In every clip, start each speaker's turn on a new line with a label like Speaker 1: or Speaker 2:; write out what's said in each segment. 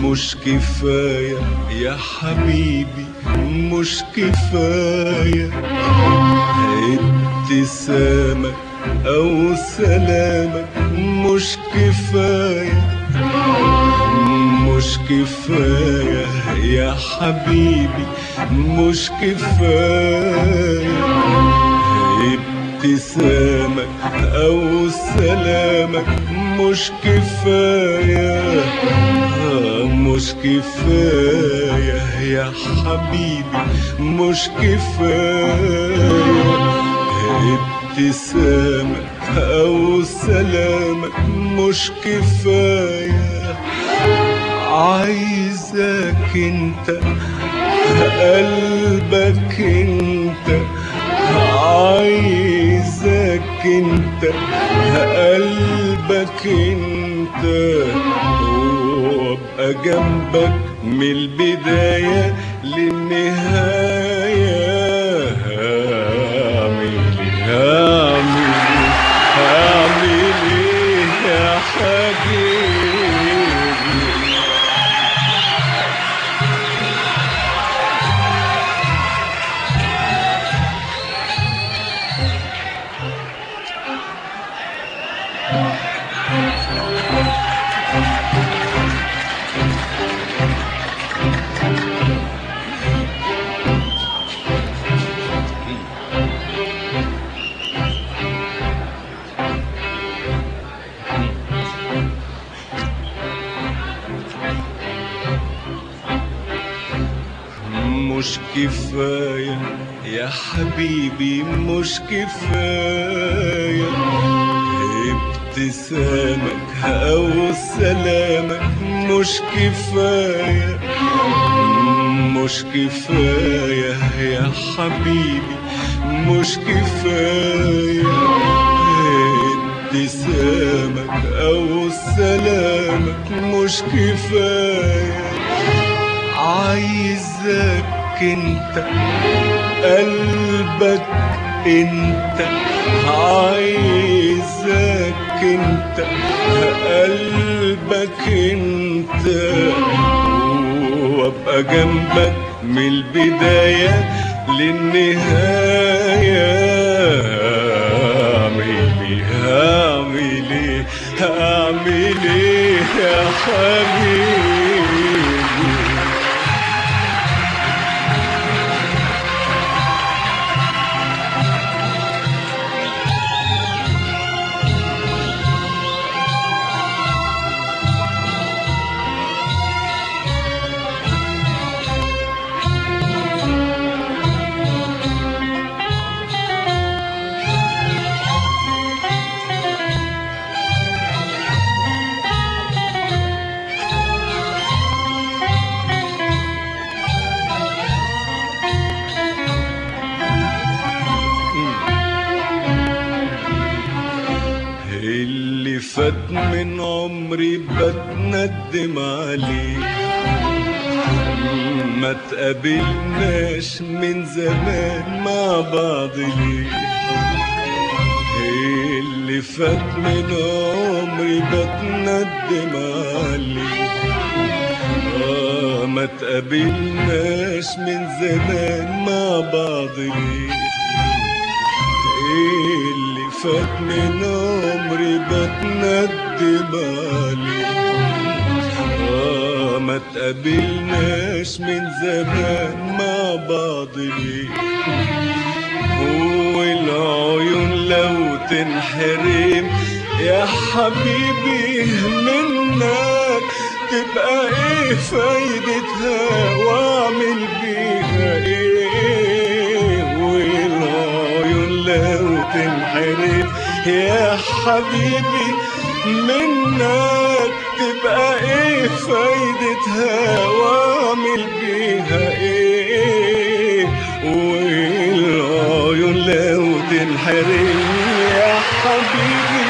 Speaker 1: مش كفاية يا حبيبي، مش كفاية ابتسامك أو سلامك، مش كفاية، مش كفاية يا حبيبي، مش كفاية ابتسامك أو سلامك، مش كفاية، مش كفاية يا حبيبي، مش كفاية ابتسامك أو سلامك، مش كفاية. عايزك انت، قلبك انت، عايزك انت، قلبك انت، وابقى جنبك من البداية للنهاية. هعمل ايه يا حبيبي؟ مش كفاية يا حبيبي، مش كفاية ابتسامك أو سلامك، مش كفاية، مش كفاية يا حبيبي، مش كفاية ابتسامك أو سلامك، مش كفاية. عايزك انت، قلبك انت، عايزك انت، قلبك انت، وابقى جنبك من البداية للنهاية. هعمل ايه يا حبيبي؟ اللي فات من عمري بتندم عليه، ما تقابلناش من زمان مع بعض ليه. اللي فات من عمري بتندم عليه، ما تقابلناش من زمان مع بعض ليه. اللي فات من عمري بتندم عليه، ما تقابلناش من زمان مع بعض ليه. والعيون لو تنحرم يا حبيبي منك، تبقى ايه فايدتها واعمل بيها ايه؟ والعيون لو تنحرم يا حبيبي منك، تبقى ايه فايدتها واعمل بيها ايه؟ والعيون لو تنحرم تنحرم يا حبيبي.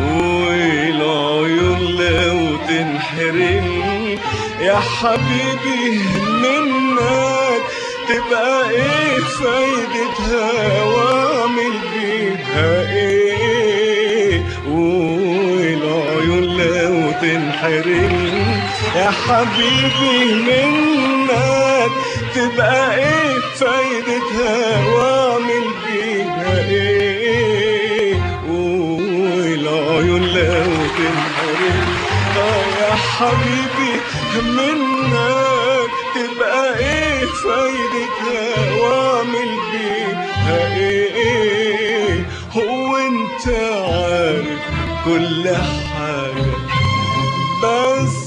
Speaker 1: والعيون لو تنحرم يا حبيبي منك تبقى ايه فايدتها واعمل بيها ايه؟ والعيون لو تنحرم يا حبيبي منك تبقى ايه فايدتها واعمل بيها ايه؟ والعيون لو تنحرم يا حبيبي منك تبقى ايه فايدتها واعمل بيها ايه؟ هو انت عارف كل حاجة بس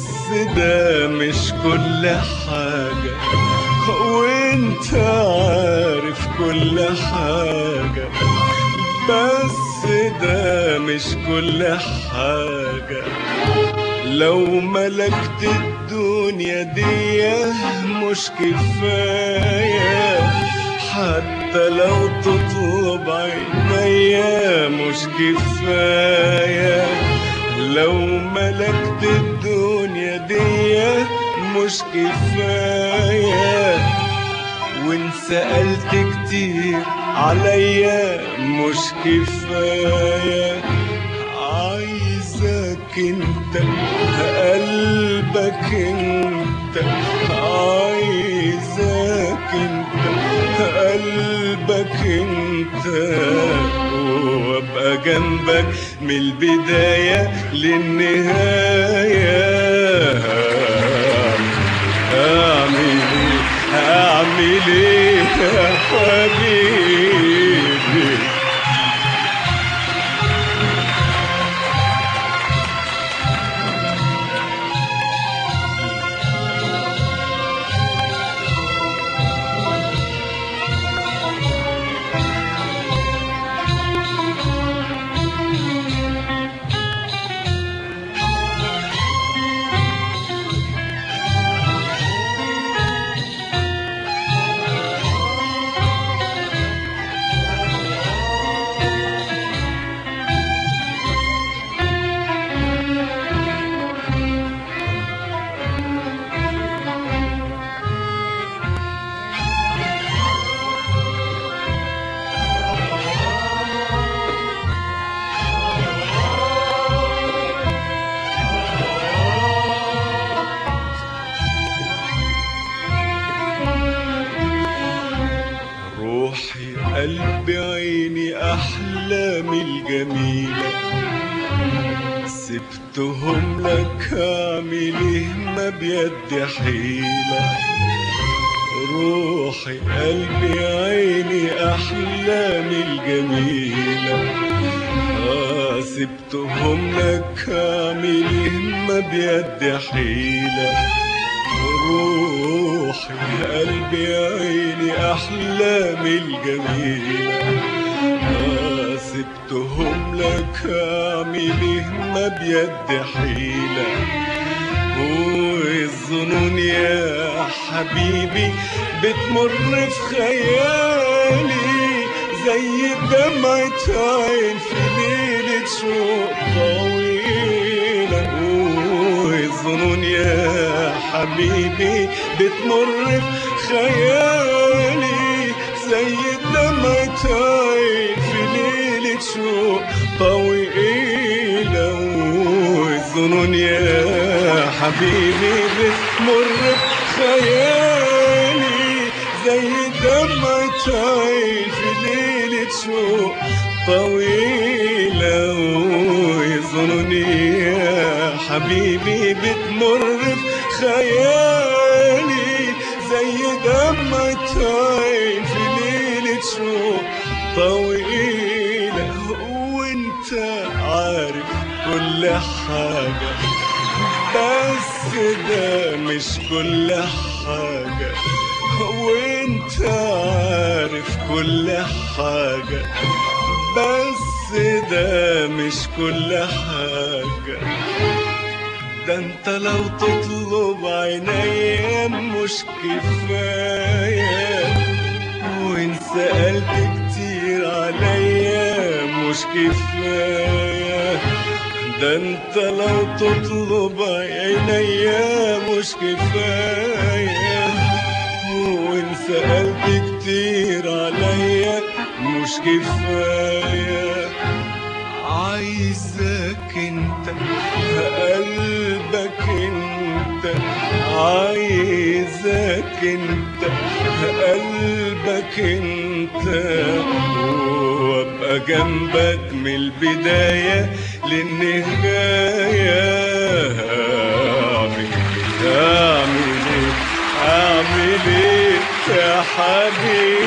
Speaker 1: ده مش كل حاجة. هو انت عارف كل حاجة بس ده مش كل حاجة. لو ملكت الدنيا دي مش كفاية، حتى لو تطلب عينيا مش كفاية. لو ملكت الدنيا دي مش كفاية، وان سألت كتير عليا مش كفاية. عايزك انت قلبك انت، عايزك انت قلبك انت، وابقى جنبك من البداية للنهاية. اعمل ايه اعمل ايه يا حبيبي؟ قلبي عيني أحلامي الجميلة سبتهم لك، أعمل إيه ما بيد حيلة. روحي قلبي عيني أحلامي الجميلة سبتهم لك، أعمل إيه ما بيد حيلة. روحي قلبي عيني أحلامي الجميلة سبتهم لك، أعمل إيه ما بيد حيلة. والظنون يا حبيبي بتمر في خيالي زي دمعة عين في ليلة شوق طويلة. والظنون يا حبيبي بتمر في خيالي زي دمعة عين في ليلة شوق طويلة. والظنون يا حبيبي بتمر في خيالي زي دمعة عين في ليلة شوق طويلة. والظنون يا حبيبي بتمر في خيالي زي دمعة عين في ليلة شوق طويلة. وانت عارف كل حاجة بس ده مش كل حاجة. وانت عارف كل حاجة بس ده مش كل حاجة. ده انت لو تطلب عينيا مش كفاية، وان سألت كتير عليا مش كفاية. ده انت لو تطلب عينيا مش كفاية، وان سألت كتير عليا مش كفاية. عايزك انت قلبك انت، عايزك انت قلبك انت، وابقى جنبك من البداية للنهاية. اعمل ايه اعمل ايه يا حبيبي؟